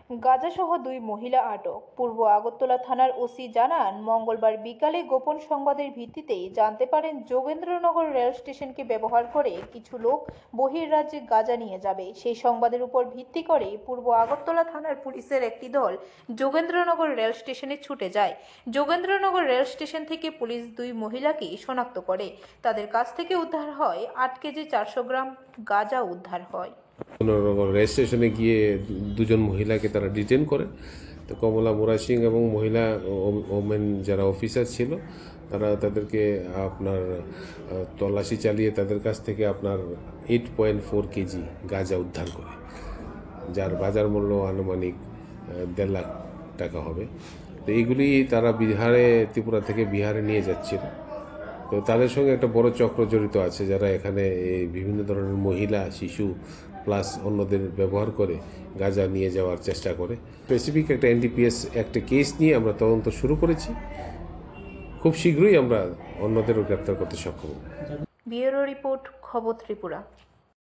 গাঁজাসহ 2 মহিলা আটক। পূর্ব আগরতলা থানার ওসি জানান, মঙ্গলবার বিকালে গোপন সংবাদের ভিত্তিতে জানতে পারেন যোগেন্দ্রনগর রেল স্টেশনকে ব্যবহার করে কিছু লোক বহির্রাজ্যে গাঁজা নিয়ে যাবে। সেই সংবাদের উপর ভিত্তি করে পূর্ব আগরতলা থানার পুলিশের একটি দল যোগেন্দ্রনগর রেল স্টেশনে ছুটে যায়। যোগেন্দ্রনগর রেল স্টেশন থেকে পুলিশ 2 মহিলাকে শনাক্ত করে। তাদের কাছ থেকে উদ্ধার হয় 8 কেজি 400 গ্রাম গাঁজা উদ্ধার হয়। রেল স্টেশনে গিয়ে দুজন মহিলাকে তারা ডিটেন করে। তো কমলা মুরা সিং এবং মহিলা ওমেন যারা অফিসার ছিল তাদেরকে আপনার তল্লাশি চালিয়ে তাদের কাছ থেকে আপনার 8.4 কেজি গাঁজা উদ্ধার করে, যার বাজার মূল্য আনুমানিক 1.5 লাখ টাকা হবে। তো এইগুলি তারা ত্রিপুরা থেকে বিহারে নিয়ে যাচ্ছিল। তো তাদের সঙ্গে একটা বড় চক্র জড়িত আছে, যারা এখানে বিভিন্ন ধরনের মহিলা, শিশু প্লাস অন্যদের ব্যবহার করে গাঁজা নিয়ে যাওয়ার চেষ্টা করে। স্পেসিফিক একটা NDPS একটা কেস নিয়ে আমরা তদন্ত শুরু করেছি। খুব শীঘ্রই আমরা অন্যদেরও গ্রেপ্তার করতে সক্ষম হব। ব্যুরো রিপোর্ট, খবর ত্রিপুরা।